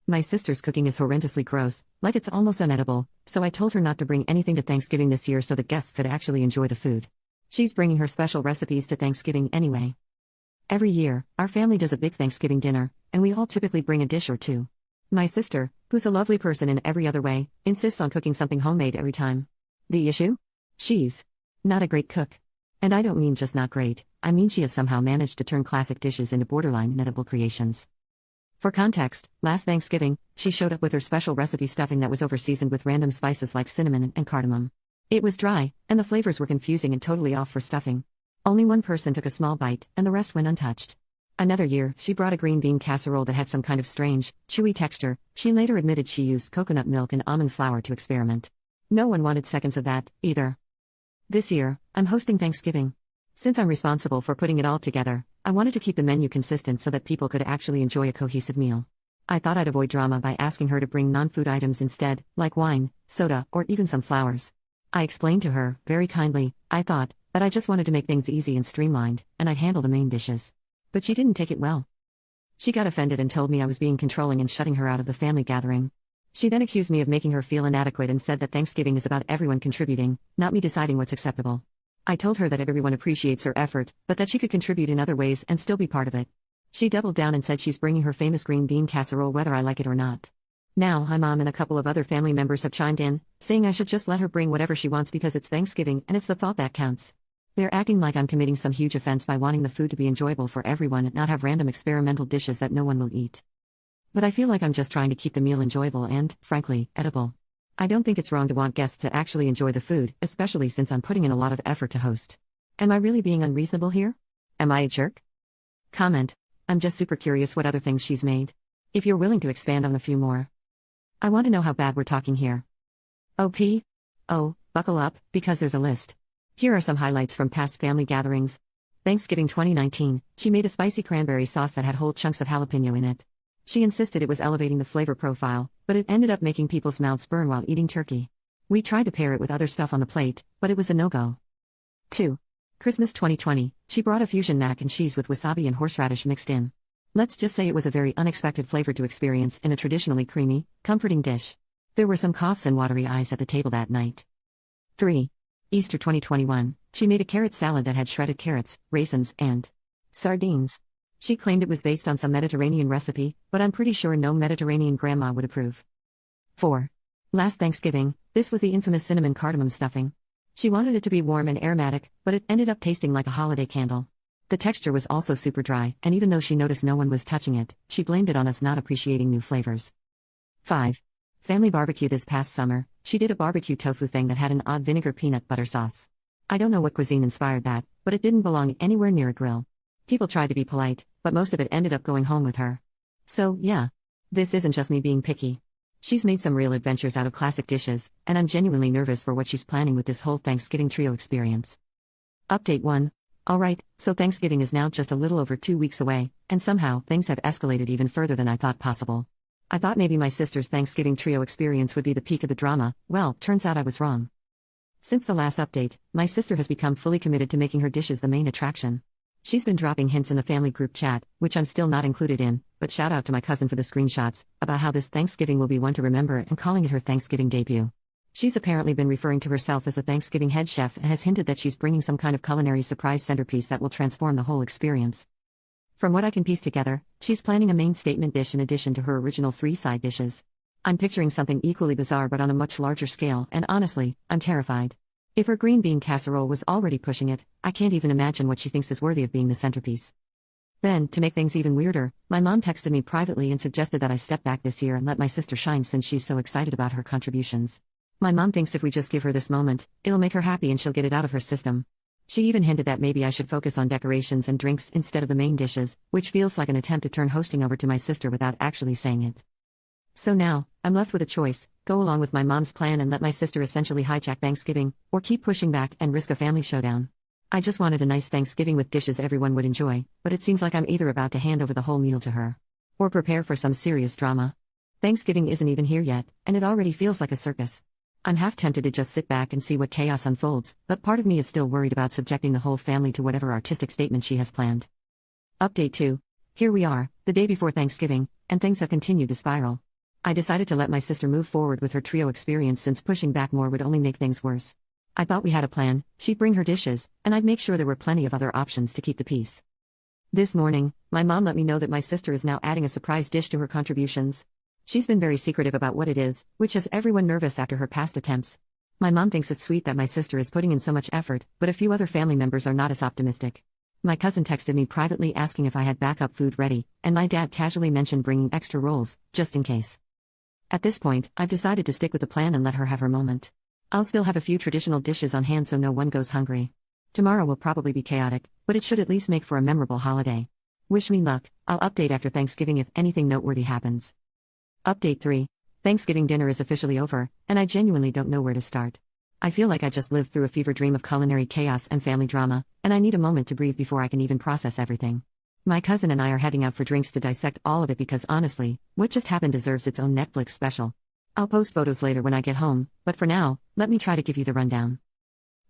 My sister's cooking is horrendously gross, like it's almost unedible, so I told her not to bring anything to Thanksgiving this year so the guests could actually enjoy the food. She's bringing her special recipes to Thanksgiving anyway. Every year, our family does a big Thanksgiving dinner, and we all typically bring a dish or two. My sister, who's a lovely person in every other way, insists on cooking something homemade every time. The issue? She's not a great cook. And I don't mean just not great, I mean she has somehow managed to turn classic dishes into borderline inedible creations. For context, last Thanksgiving, she showed up with her special recipe stuffing that was over-seasoned with random spices like cinnamon and cardamom. It was dry, and the flavors were confusing and totally off for stuffing. Only one person took a small bite, and the rest went untouched. Another year, she brought a green bean casserole that had some kind of strange, chewy texture. She later admitted she used coconut milk and almond flour to experiment. No one wanted seconds of that, either. This year, I'm hosting Thanksgiving. Since I'm responsible for putting it all together, I wanted to keep the menu consistent so that people could actually enjoy a cohesive meal. I thought I'd avoid drama by asking her to bring non-food items instead, like wine, soda, or even some flowers. I explained to her, very kindly, I thought, that I just wanted to make things easy and streamlined, and I'd handle the main dishes. But she didn't take it well. She got offended and told me I was being controlling and shutting her out of the family gathering. She then accused me of making her feel inadequate and said that Thanksgiving is about everyone contributing, not me deciding what's acceptable. I told her that everyone appreciates her effort, but that she could contribute in other ways and still be part of it. She doubled down and said she's bringing her famous green bean casserole whether I like it or not. Now, my mom and a couple of other family members have chimed in, saying I should just let her bring whatever she wants because it's Thanksgiving and it's the thought that counts. They're acting like I'm committing some huge offense by wanting the food to be enjoyable for everyone and not have random experimental dishes that no one will eat. But I feel like I'm just trying to keep the meal enjoyable and, frankly, edible. I don't think it's wrong to want guests to actually enjoy the food, especially since I'm putting in a lot of effort to host. Am I really being unreasonable here? Am I a jerk? Comment. I'm just super curious what other things she's made. If you're willing to expand on a few more. I want to know how bad we're talking here. OP? Oh, buckle up, because there's a list. Here are some highlights from past family gatherings. Thanksgiving 2019, she made a spicy cranberry sauce that had whole chunks of jalapeno in it. She insisted it was elevating the flavor profile, but it ended up making people's mouths burn while eating turkey. We tried to pair it with other stuff on the plate, but it was a no-go. 2. Christmas 2020, she brought a fusion mac and cheese with wasabi and horseradish mixed in. Let's just say it was a very unexpected flavor to experience in a traditionally creamy, comforting dish. There were some coughs and watery eyes at the table that night. 3. Easter 2021, she made a carrot salad that had shredded carrots, raisins, and sardines. She claimed it was based on some Mediterranean recipe, but I'm pretty sure no Mediterranean grandma would approve. 4. Last Thanksgiving, this was the infamous cinnamon cardamom stuffing. She wanted it to be warm and aromatic, but it ended up tasting like a holiday candle. The texture was also super dry, and even though she noticed no one was touching it, she blamed it on us not appreciating new flavors. 5. Family barbecue this past summer, she did a barbecue tofu thing that had an odd vinegar peanut butter sauce. I don't know what cuisine inspired that, but it didn't belong anywhere near a grill. People tried to be polite, but most of it ended up going home with her. So, yeah. This isn't just me being picky. She's made some real adventures out of classic dishes, and I'm genuinely nervous for what she's planning with this whole Thanksgiving trio experience. Update 1. Alright, so Thanksgiving is now just a little over 2 weeks away, and somehow, things have escalated even further than I thought possible. I thought maybe my sister's Thanksgiving trio experience would be the peak of the drama. Well, turns out I was wrong. Since the last update, my sister has become fully committed to making her dishes the main attraction. She's been dropping hints in the family group chat, which I'm still not included in, but shout out to my cousin for the screenshots, about how this Thanksgiving will be one to remember and calling it her Thanksgiving debut. She's apparently been referring to herself as the Thanksgiving head chef and has hinted that she's bringing some kind of culinary surprise centerpiece that will transform the whole experience. From what I can piece together, she's planning a main statement dish in addition to her original 3 side dishes. I'm picturing something equally bizarre but on a much larger scale, and honestly, I'm terrified. If her green bean casserole was already pushing it, I can't even imagine what she thinks is worthy of being the centerpiece. Then, to make things even weirder, my mom texted me privately and suggested that I step back this year and let my sister shine since she's so excited about her contributions. My mom thinks if we just give her this moment, it'll make her happy and she'll get it out of her system. She even hinted that maybe I should focus on decorations and drinks instead of the main dishes, which feels like an attempt to turn hosting over to my sister without actually saying it. So now, I'm left with a choice: go along with my mom's plan and let my sister essentially hijack Thanksgiving, or keep pushing back and risk a family showdown. I just wanted a nice Thanksgiving with dishes everyone would enjoy, but it seems like I'm either about to hand over the whole meal to her, or prepare for some serious drama. Thanksgiving isn't even here yet, and it already feels like a circus. I'm half tempted to just sit back and see what chaos unfolds, but part of me is still worried about subjecting the whole family to whatever artistic statement she has planned. Update 2. Here we are, the day before Thanksgiving, and things have continued to spiral. I decided to let my sister move forward with her trio experience since pushing back more would only make things worse. I thought we had a plan: she'd bring her dishes, and I'd make sure there were plenty of other options to keep the peace. This morning, my mom let me know that my sister is now adding a surprise dish to her contributions. She's been very secretive about what it is, which has everyone nervous after her past attempts. My mom thinks it's sweet that my sister is putting in so much effort, but a few other family members are not as optimistic. My cousin texted me privately asking if I had backup food ready, and my dad casually mentioned bringing extra rolls, just in case. At this point, I've decided to stick with the plan and let her have her moment. I'll still have a few traditional dishes on hand so no one goes hungry. Tomorrow will probably be chaotic, but it should at least make for a memorable holiday. Wish me luck. I'll update after Thanksgiving if anything noteworthy happens. Update 3. Thanksgiving dinner is officially over, and I genuinely don't know where to start. I feel like I just lived through a fever dream of culinary chaos and family drama, and I need a moment to breathe before I can even process everything. My cousin and I are heading out for drinks to dissect all of it because honestly, what just happened deserves its own Netflix special. I'll post photos later when I get home, but for now, let me try to give you the rundown.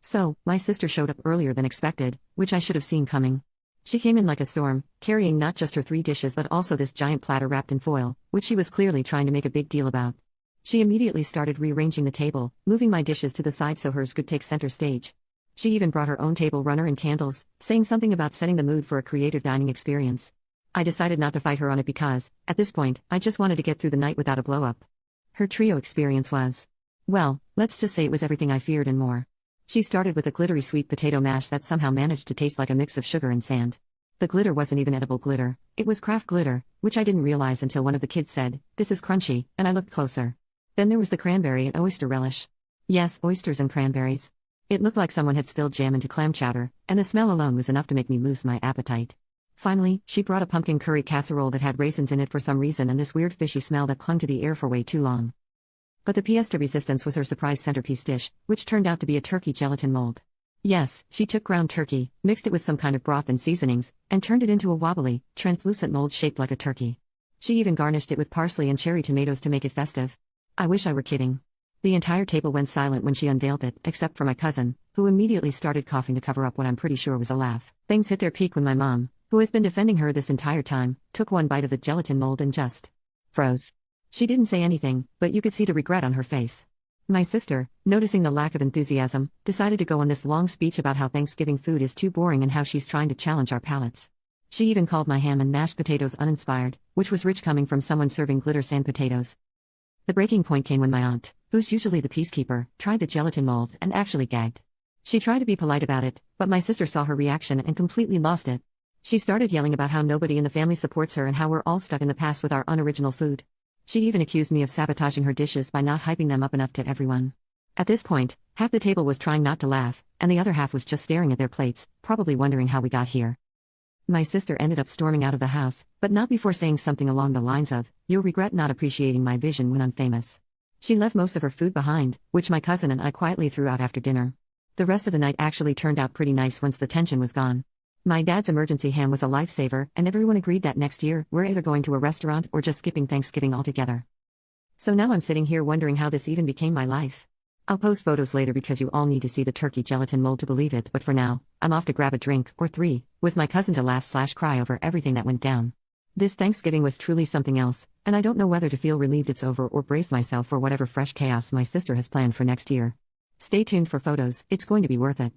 So, my sister showed up earlier than expected, which I should have seen coming. She came in like a storm, carrying not just her 3 dishes but also this giant platter wrapped in foil, which she was clearly trying to make a big deal about. She immediately started rearranging the table, moving my dishes to the side so hers could take center stage. She even brought her own table runner and candles, saying something about setting the mood for a creative dining experience. I decided not to fight her on it because, at this point, I just wanted to get through the night without a blow-up. Her trio experience was, well, let's just say it was everything I feared and more. She started with a glittery sweet potato mash that somehow managed to taste like a mix of sugar and sand. The glitter wasn't even edible glitter, it was craft glitter, which I didn't realize until one of the kids said, "This is crunchy," and I looked closer. Then there was the cranberry and oyster relish. Yes, oysters and cranberries. It looked like someone had spilled jam into clam chowder, and the smell alone was enough to make me lose my appetite. Finally, she brought a pumpkin curry casserole that had raisins in it for some reason and this weird fishy smell that clung to the air for way too long. But the pièce de resistance was her surprise centerpiece dish, which turned out to be a turkey gelatin mold. Yes, she took ground turkey, mixed it with some kind of broth and seasonings, and turned it into a wobbly, translucent mold shaped like a turkey. She even garnished it with parsley and cherry tomatoes to make it festive. I wish I were kidding. The entire table went silent when she unveiled it, except for my cousin, who immediately started coughing to cover up what I'm pretty sure was a laugh. Things hit their peak when my mom, who has been defending her this entire time, took one bite of the gelatin mold and just froze. She didn't say anything, but you could see the regret on her face. My sister, noticing the lack of enthusiasm, decided to go on this long speech about how Thanksgiving food is too boring and how she's trying to challenge our palates. She even called my ham and mashed potatoes uninspired, which was rich coming from someone serving glitter sand potatoes. The breaking point came when my aunt, who's usually the peacekeeper, tried the gelatin mold and actually gagged. She tried to be polite about it, but my sister saw her reaction and completely lost it. She started yelling about how nobody in the family supports her and how we're all stuck in the past with our unoriginal food. She even accused me of sabotaging her dishes by not hyping them up enough to everyone. At this point, half the table was trying not to laugh, and the other half was just staring at their plates, probably wondering how we got here. My sister ended up storming out of the house, but not before saying something along the lines of, "You'll regret not appreciating my vision when I'm famous." She left most of her food behind, which my cousin and I quietly threw out after dinner. The rest of the night actually turned out pretty nice once the tension was gone. My dad's emergency ham was a lifesaver, and everyone agreed that next year, we're either going to a restaurant or just skipping Thanksgiving altogether. So now I'm sitting here wondering how this even became my life. I'll post photos later because you all need to see the turkey gelatin mold to believe it, but for now, I'm off to grab a drink, or 3, with my cousin to laugh/cry over everything that went down. This Thanksgiving was truly something else, and I don't know whether to feel relieved it's over or brace myself for whatever fresh chaos my sister has planned for next year. Stay tuned for photos, it's going to be worth it.